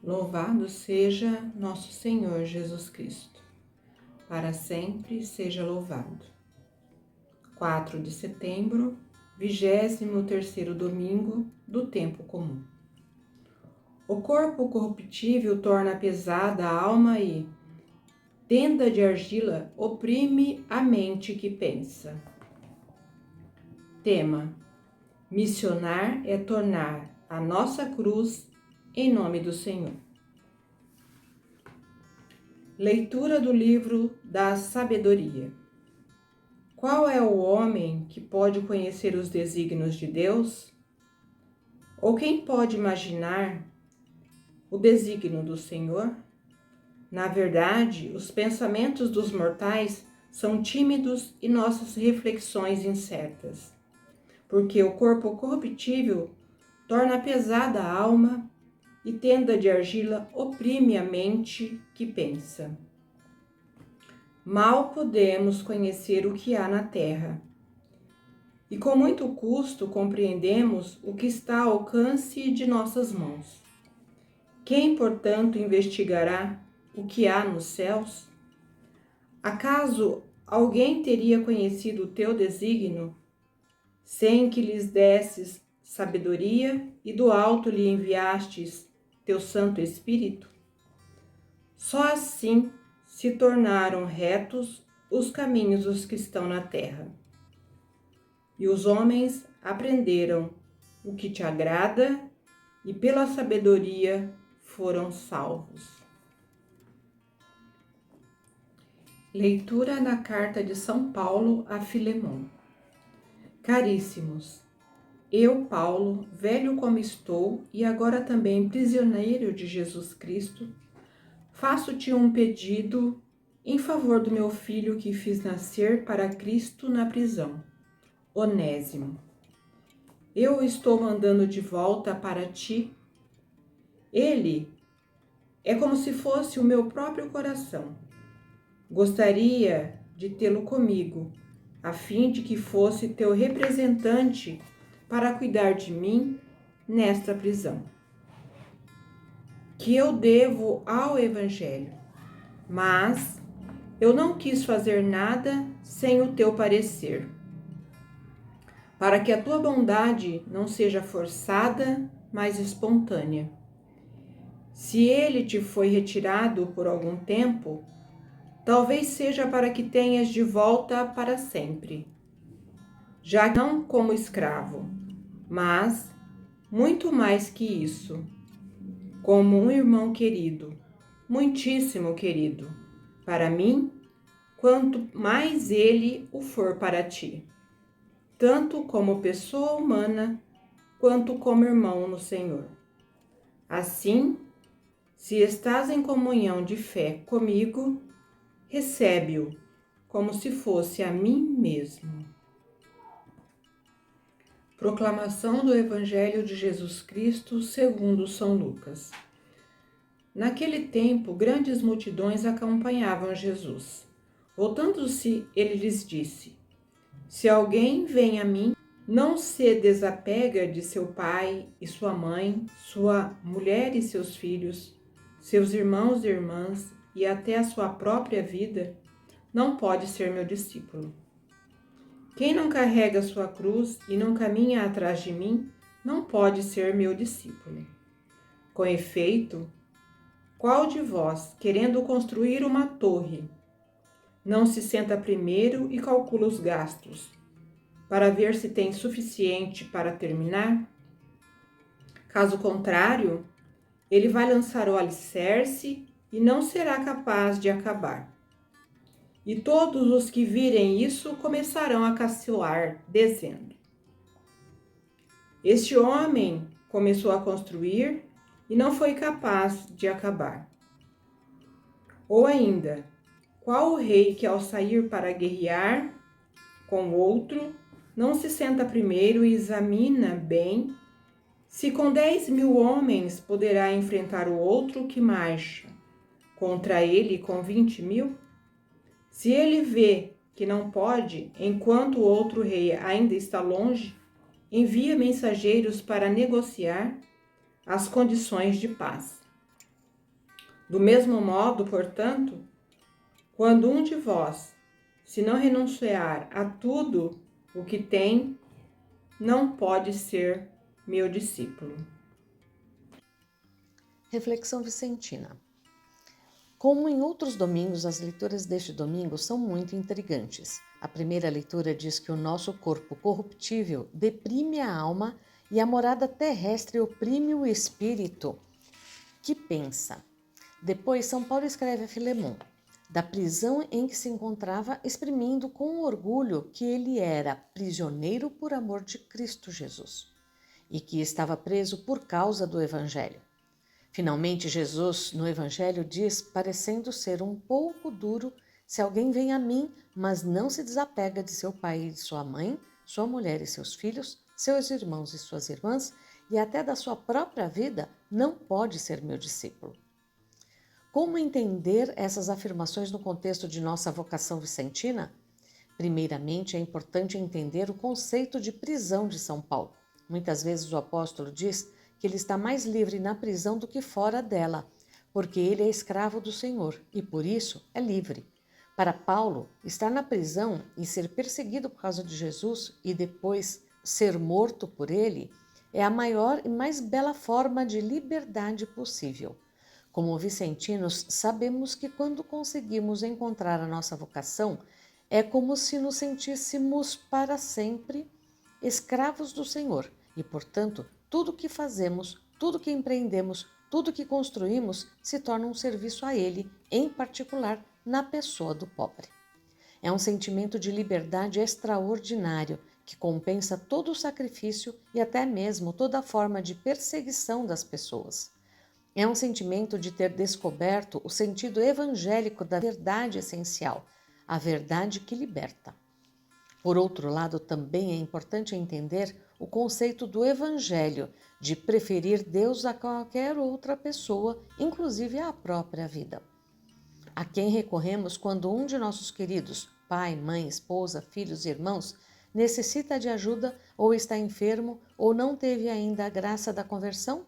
Louvado seja nosso Senhor Jesus Cristo, para sempre seja louvado. 4 de setembro, 23º domingo do tempo comum. O corpo corruptível torna pesada a alma e, tenda de argila, oprime a mente que pensa. Tema: missionar é tornar a nossa cruz em nome do Senhor. Leitura do livro da sabedoria. Qual é o homem que pode conhecer os desígnios de Deus? Ou quem pode imaginar o desígnio do Senhor? Na verdade, os pensamentos dos mortais são tímidos e nossas reflexões incertas, porque o corpo corruptível torna pesada a alma e tenda de argila oprime a mente que pensa. Mal podemos conhecer o que há na terra, e com muito custo compreendemos o que está ao alcance de nossas mãos. Quem, portanto, investigará o que há nos céus? Acaso alguém teria conhecido o teu desígnio, sem que lhes desses sabedoria e do alto lhe enviastes teu Santo Espírito? Só assim se tornaram retos os caminhos dos que estão na terra. E os homens aprenderam o que te agrada e pela sabedoria foram salvos. Leitura na carta de São Paulo a Filemon. Caríssimos, eu, Paulo, velho como estou e agora também prisioneiro de Jesus Cristo, faço-te um pedido em favor do meu filho que fiz nascer para Cristo na prisão, Onésimo. Eu o estou mandando de volta para ti. Ele é como se fosse o meu próprio coração. Gostaria de tê-lo comigo, a fim de que fosse teu representante para cuidar de mim nesta prisão, que eu devo ao Evangelho. Mas eu não quis fazer nada sem o teu parecer, para que a tua bondade não seja forçada, mas espontânea. Se ele te foi retirado por algum tempo, talvez seja para que tenhas de volta para sempre, já não como escravo, mas, muito mais que isso, como um irmão querido, muitíssimo querido, para mim, quanto mais ele o for para ti, tanto como pessoa humana, quanto como irmão no Senhor. Assim, se estás em comunhão de fé comigo, recebe-o como se fosse a mim mesmo. Proclamação do Evangelho de Jesus Cristo segundo São Lucas. Naquele tempo, grandes multidões acompanhavam Jesus. Voltando-se, ele lhes disse: se alguém vem a mim, não se desapega de seu pai e sua mãe, sua mulher e seus filhos, seus irmãos e irmãs e até a sua própria vida, não pode ser meu discípulo. Quem não carrega sua cruz e não caminha atrás de mim, não pode ser meu discípulo. Com efeito, qual de vós, querendo construir uma torre, não se senta primeiro e calcula os gastos, para ver se tem suficiente para terminar? Caso contrário, ele vai lançar o alicerce e não será capaz de acabar. E todos os que virem isso começarão a cacilar, dizendo: este homem começou a construir e não foi capaz de acabar. Ou ainda, qual o rei que ao sair para guerrear com outro, não se senta primeiro e examina bem se com 10.000 homens poderá enfrentar o outro que marcha contra ele com 20.000? Se ele vê que não pode, enquanto o outro rei ainda está longe, envia mensageiros para negociar as condições de paz. Do mesmo modo, portanto, quando um de vós, se não renunciar a tudo o que tem, não pode ser meu discípulo. Reflexão vicentina. Como em outros domingos, as leituras deste domingo são muito intrigantes. A primeira leitura diz que o nosso corpo corruptível deprime a alma e a morada terrestre oprime o espírito que pensa. Depois, São Paulo escreve a Filemon, da prisão em que se encontrava, exprimindo com orgulho que ele era prisioneiro por amor de Cristo Jesus e que estava preso por causa do Evangelho. Finalmente, Jesus, no Evangelho, diz, parecendo ser um pouco duro: se alguém vem a mim, mas não se desapega de seu pai e de sua mãe, sua mulher e seus filhos, seus irmãos e suas irmãs, e até da sua própria vida, não pode ser meu discípulo. Como entender essas afirmações no contexto de nossa vocação vicentina? Primeiramente, é importante entender o conceito de prisão de São Paulo. Muitas vezes o apóstolo diz que ele está mais livre na prisão do que fora dela, porque ele é escravo do Senhor e, por isso, é livre. Para Paulo, estar na prisão e ser perseguido por causa de Jesus e depois ser morto por ele é a maior e mais bela forma de liberdade possível. Como vicentinos, sabemos que quando conseguimos encontrar a nossa vocação, é como se nos sentíssemos para sempre escravos do Senhor e, portanto, tudo o que fazemos, tudo o que empreendemos, tudo o que construímos se torna um serviço a Ele, em particular na pessoa do pobre. É um sentimento de liberdade extraordinário que compensa todo o sacrifício e até mesmo toda forma de perseguição das pessoas. É um sentimento de ter descoberto o sentido evangélico da verdade essencial, a verdade que liberta. Por outro lado, também é importante entender o conceito do evangelho, de preferir Deus a qualquer outra pessoa, inclusive à própria vida. A quem recorremos quando um de nossos queridos, pai, mãe, esposa, filhos e irmãos, necessita de ajuda ou está enfermo ou não teve ainda a graça da conversão?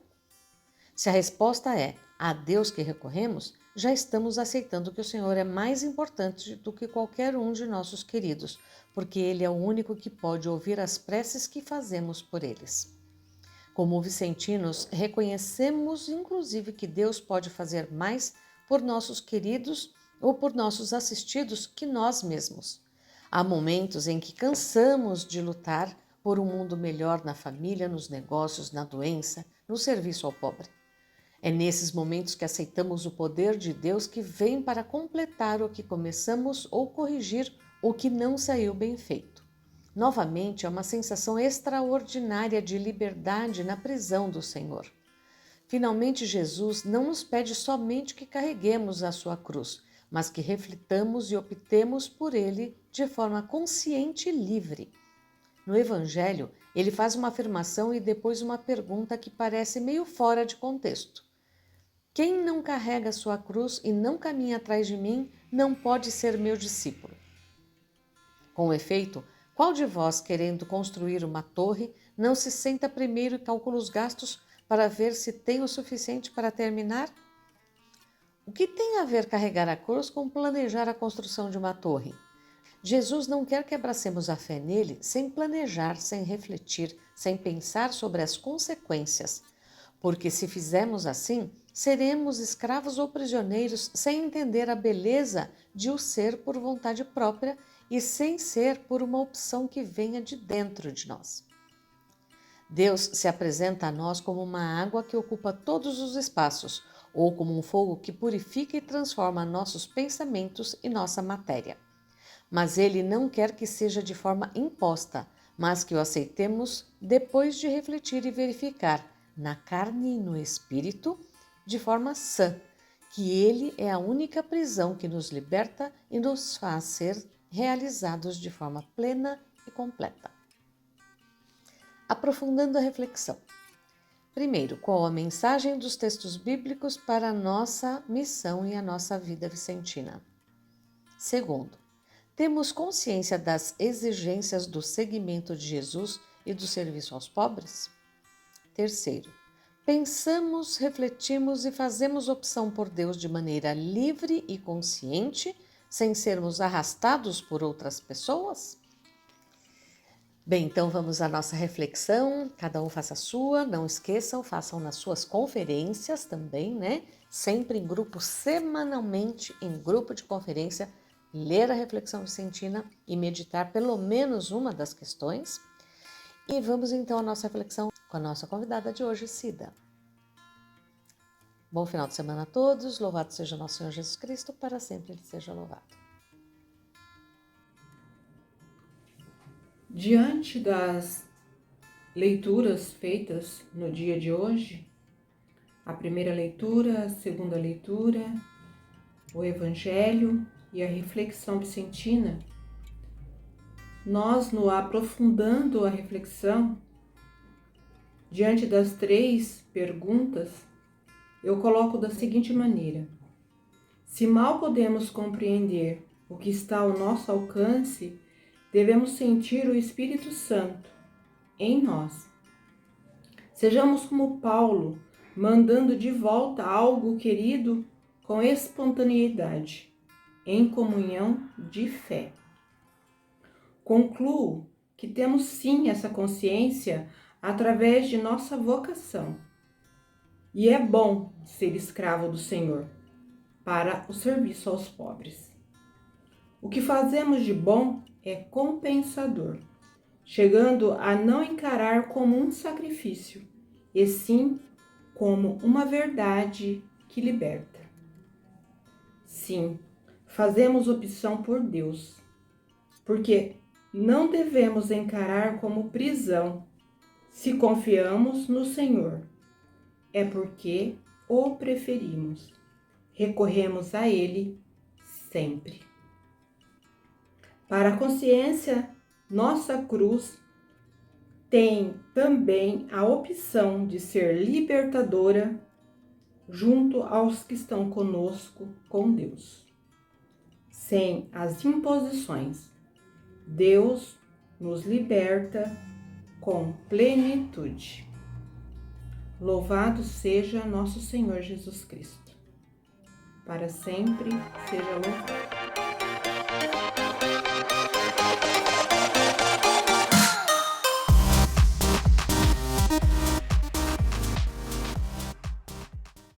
Se a resposta é a Deus que recorremos, já estamos aceitando que o Senhor é mais importante do que qualquer um de nossos queridos, porque Ele é o único que pode ouvir as preces que fazemos por eles. Como vicentinos, reconhecemos inclusive que Deus pode fazer mais por nossos queridos ou por nossos assistidos que nós mesmos. Há momentos em que cansamos de lutar por um mundo melhor na família, nos negócios, na doença, no serviço ao pobre. É nesses momentos que aceitamos o poder de Deus que vem para completar o que começamos ou corrigir o que não saiu bem feito. Novamente, é uma sensação extraordinária de liberdade na prisão do Senhor. Finalmente, Jesus não nos pede somente que carreguemos a sua cruz, mas que reflitamos e optemos por ele de forma consciente e livre. No Evangelho, ele faz uma afirmação e depois uma pergunta que parece meio fora de contexto. Quem não carrega sua cruz e não caminha atrás de mim, não pode ser meu discípulo. Com efeito, qual de vós, querendo construir uma torre, não se senta primeiro e calcula os gastos para ver se tem o suficiente para terminar? O que tem a ver carregar a cruz com planejar a construção de uma torre? Jesus não quer que abracemos a fé nele sem planejar, sem refletir, sem pensar sobre as consequências. Porque se fizermos assim, seremos escravos ou prisioneiros sem entender a beleza de o ser por vontade própria e sem ser por uma opção que venha de dentro de nós. Deus se apresenta a nós como uma água que ocupa todos os espaços, ou como um fogo que purifica e transforma nossos pensamentos e nossa matéria. Mas Ele não quer que seja de forma imposta, mas que o aceitemos depois de refletir e verificar, na carne e no espírito, de forma sã, que Ele é a única prisão que nos liberta e nos faz ser realizados de forma plena e completa. Aprofundando a reflexão. Primeiro, qual a mensagem dos textos bíblicos para a nossa missão e a nossa vida vicentina? Segundo, temos consciência das exigências do seguimento de Jesus e do serviço aos pobres? Terceiro, Pensamos, refletimos e fazemos opção por Deus de maneira livre e consciente, sem sermos arrastados por outras pessoas? Bem, então vamos à nossa reflexão, cada um faça a sua, não esqueçam, façam nas suas conferências também, né? Sempre em grupo, semanalmente em grupo de conferência, ler a reflexão vicentina e meditar pelo menos uma das questões. E vamos então à nossa reflexão com a nossa convidada de hoje, Cida. Bom final de semana a todos, louvado seja nosso Senhor Jesus Cristo, para sempre Ele seja louvado. Diante das leituras feitas no dia de hoje, a primeira leitura, a segunda leitura, o Evangelho e a reflexão vicentina, nós, no aprofundando a reflexão, diante das 3 perguntas, eu coloco da seguinte maneira: se mal podemos compreender o que está ao nosso alcance, devemos sentir o Espírito Santo em nós. Sejamos como Paulo, mandando de volta algo querido com espontaneidade, em comunhão de fé. Concluo que temos sim essa consciência através de nossa vocação. E é bom ser escravo do Senhor para o serviço aos pobres. O que fazemos de bom é compensador, chegando a não encarar como um sacrifício, e sim como uma verdade que liberta. Sim, fazemos opção por Deus, porque não devemos encarar como prisão. Se confiamos no Senhor, é porque o preferimos. Recorremos a Ele sempre. Para a consciência, nossa cruz tem também a opção de ser libertadora junto aos que estão conosco com Deus. Sem as imposições, Deus nos liberta com plenitude. Louvado seja nosso Senhor Jesus Cristo. Para sempre seja louvado.